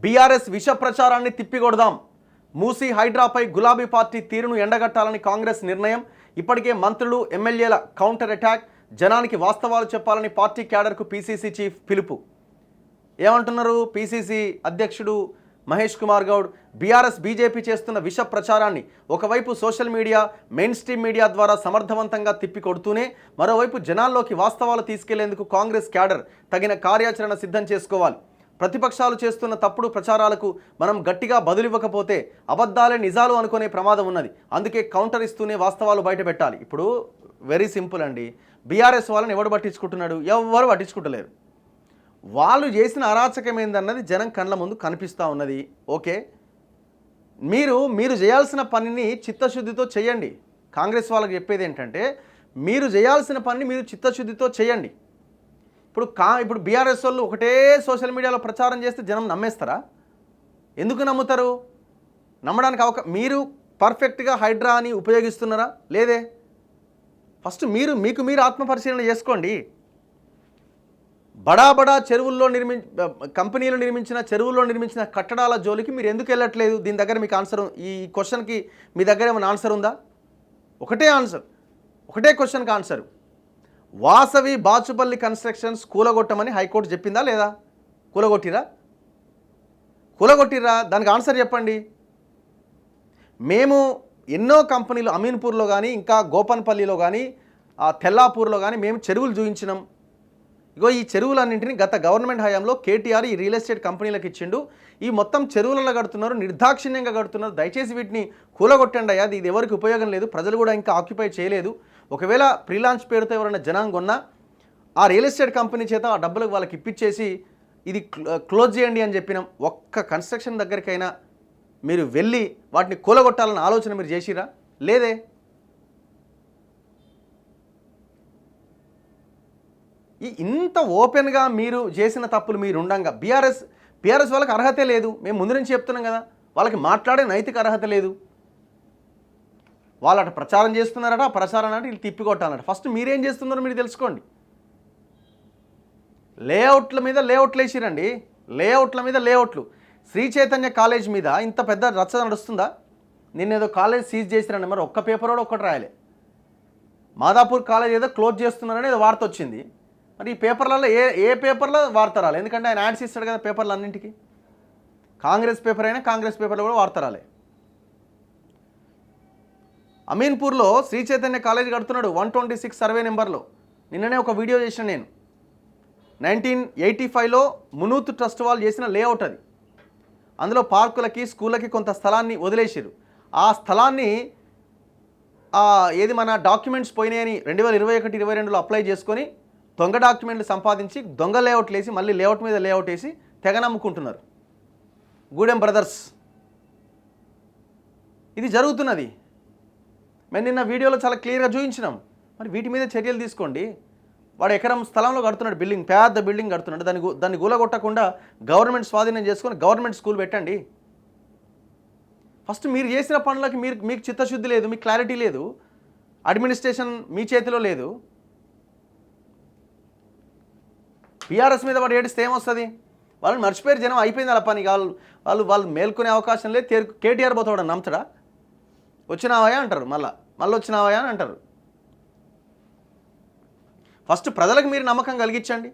BRS విష ప్రచారాన్ని తిప్పికొడదాం. మూసీ హైడ్రాపై గులాబీ పార్టీ తీరును ఎండగట్టాలని కాంగ్రెస్ నిర్ణయం. ఇప్పటికే మంత్రులు ఎమ్మెల్యేల కౌంటర్ అటాక్. జనానికి వాస్తవాలు చెప్పాలని పార్టీ క్యాడర్కు పీసీసీ చీఫ్ పిలుపు. ఏమంటున్నారు పీసీసీ అధ్యక్షుడు మహేష్ కుమార్ గౌడ్? బీఆర్ఎస్ బీజేపీ చేస్తున్న విష ప్రచారాన్ని ఒకవైపు social media, main stream media ద్వారా సమర్థవంతంగా తిప్పికొడుతూనే మరోవైపు జనాల్లోకి వాస్తవాలు తీసుకెళ్లేందుకు కాంగ్రెస్ క్యాడర్ తగిన కార్యాచరణ సిద్ధం చేసుకోవాలి. ప్రతిపక్షాలు చేస్తున్న తప్పుడు ప్రచారాలకు మనం గట్టిగా బదులివ్వకపోతే అబద్ధాలే నిజాలు అనుకునే ప్రమాదం ఉన్నది. అందుకే కౌంటర్ ఇస్తూనే వాస్తవాలు బయట పెట్టాలి. ఇప్పుడు వెరీ సింపుల్ అండి. బీఆర్ఎస్ వాళ్ళని ఎవడు పట్టించుకుంటున్నాడు? ఎవరు పట్టించుకుంటలేరు. వాళ్ళు చేసిన అరాచకం ఏందన్నది జనం కళ్ళ ముందు కనిపిస్తూ ఉన్నది. ఓకే, మీరు చేయాల్సిన పనిని చిత్తశుద్ధితో చేయండి. కాంగ్రెస్ వాళ్ళకి చెప్పేది ఏంటంటే మీరు చేయాల్సిన పనిని మీరు చిత్తశుద్ధితో చేయండి. ఇప్పుడు బీఆర్ఎస్ వాళ్ళు ఒకటే సోషల్ మీడియాలో ప్రచారం చేస్తే జనం నమ్మేస్తారా? ఎందుకు నమ్ముతారు? నమ్మడానికి మీరు పర్ఫెక్ట్గా హైడ్రాని ఉపయోగిస్తున్నారా లేదే? ఫస్ట్ మీకు మీరు ఆత్మపరిశీలన చేసుకోండి. బడా చెరువుల్లో కంపెనీలు నిర్మించిన చెరువుల్లో నిర్మించిన కట్టడాల జోలికి మీరు ఎందుకు వెళ్ళట్లేదు? దీని దగ్గర మీకు ఆన్సర్, ఈ క్వశ్చన్కి మీ దగ్గర ఏమైనా ఆన్సర్ ఉందా? ఒకటే క్వశ్చన్కి ఆన్సర్. వాసవి బాచుపల్లి కన్స్ట్రక్షన్స్ కూలగొట్టమని హైకోర్టు చెప్పిందా లేదా? కూలగొట్టిరా? దానికి ఆన్సర్ చెప్పండి. మేము ఎన్నో కంపెనీలు అమీన్పూర్లో కానీ, ఇంకా గోపన్పల్లిలో కానీ, తెల్లాపూర్లో కానీ మేము చెరువులు చూపించినాం. ఇగో ఈ చెరువులన్నింటినీ గత గవర్నమెంట్ హయాంలో కేటీఆర్ ఈ రియల్ ఎస్టేట్ కంపెనీలకు ఇచ్చిండు. ఈ మొత్తం చెరువులలో కడుతున్నారు, నిర్దాక్షిణ్యంగా కడుతున్నారు. దయచేసి వీటిని కూలగొట్టండి అయ్యా, ఇది ఎవరికి ఉపయోగం లేదు, ప్రజలు కూడా ఇంకా ఆక్యుపై చేయలేదు. ఒకవేళ ప్రీలాంచ్ పేరుతో ఎవరైనా జనాంగ ఉన్నా ఆ రియల్ ఎస్టేట్ కంపెనీ చేత ఆ డబ్బులకు వాళ్ళకి ఇప్పించేసి ఇది క్లోజ్ చేయండి అని చెప్పినాం. ఒక్క కన్స్ట్రక్షన్ దగ్గరికైనా మీరు వెళ్ళి వాటిని కూలగొట్టాలన్న ఆలోచన మీరు చేసిరా? లేదే. ఇంత ఓపెన్గా మీరు చేసిన తప్పులు మీరు ఉండంగా బీఆర్ఎస్ వాళ్ళకి అర్హతే లేదు. మేము ముందు నుంచి చెప్తున్నాం కదా, వాళ్ళకి మాట్లాడే నైతిక అర్హత లేదు. వాళ్ళట ప్రచారం చేస్తున్నారట, ఆ ప్రచారం అంటే వీళ్ళు తిప్పికొట్టాలట. ఫస్ట్ మీరేం చేస్తున్నారో మీరు తెలుసుకోండి. లేఅవుట్ల మీద లేఅవుట్లు వేసిరండి, లేఅవుట్ల మీద లేఅవుట్లు. శ్రీ చైతన్య కాలేజ్ మీద ఇంత పెద్ద రచ్చ నడుస్తుందా? నిన్నేదో కాలేజ్ సీజ్ చేసిరండి, మరి ఒక్క పేపర్ కూడా ఒక్కటి రాయలే. మాదాపూర్ కాలేజ్ ఏదో క్లోజ్ చేస్తున్నారని ఏదో వార్త వచ్చింది. మరి ఈ పేపర్లలో ఏ పేపర్లో వార్త రాలే? ఎందుకంటే ఆయన యాడ్స్ ఇస్తాడు కదా పేపర్లు అన్నింటికి. కాంగ్రెస్ పేపర్ అయినా కాంగ్రెస్ పేపర్లో కూడా వార్త రాలే. అమీన్పూర్లో శ్రీ చైతన్య కాలేజ్ కడుతున్నాడు 126 సర్వే నెంబర్లో. నిన్ననే ఒక వీడియో చేసిన నేను. 1985లో మునూత్ ట్రస్ట్ వాళ్ళు చేసిన లేఅవుట్ అది. అందులో పార్కులకి, స్కూళ్ళకి కొంత స్థలాన్ని వదిలేసారు. ఆ స్థలాన్ని మన డాక్యుమెంట్స్ పోయినాయని 2021-22లో అప్లై చేసుకొని దొంగ డాక్యుమెంట్లు సంపాదించి దొంగ లేఅవుట్లు వేసి మళ్ళీ లేఅవుట్ మీద లేఅవుట్ వేసి తెగ నమ్ముకుంటున్నారు. గూడెం బ్రదర్స్. ఇది జరుగుతున్నది. మేము నిన్న వీడియోలో చాలా క్లియర్గా చూపించినాం. మరి వీటి మీద చర్యలు తీసుకోండి. వాడు ఎకరం స్థలంలో కడుతున్నాడు బిల్డింగ్, పెద్ద బిల్డింగ్ కడుతున్నాడు. దాన్ని కూలగొట్టకుండా గవర్నమెంట్ స్వాధీనం చేసుకొని గవర్నమెంట్ స్కూల్ పెట్టండి. ఫస్ట్ మీరు చేసిన పనులకి మీకు చిత్తశుద్ధి లేదు, మీకు క్లారిటీ లేదు, అడ్మినిస్ట్రేషన్ మీ చేతిలో లేదు. బీఆర్ఎస్ మీద వాడు ఏడిస్తే ఏమొస్తుంది? వాళ్ళని మర్చిపోయారు జనం, అయిపోయింది అలా పని. వాళ్ళు మేల్కొనే అవకాశం లేదు. కేటీఆర్ పోతాడు నమ్ముతాడా? వచ్చినావయా అంటారు, మళ్ళీ వచ్చినావయా అని అంటారు. ఫస్ట్ ప్రజలకు మీరు నమ్మకం కలిగించండి.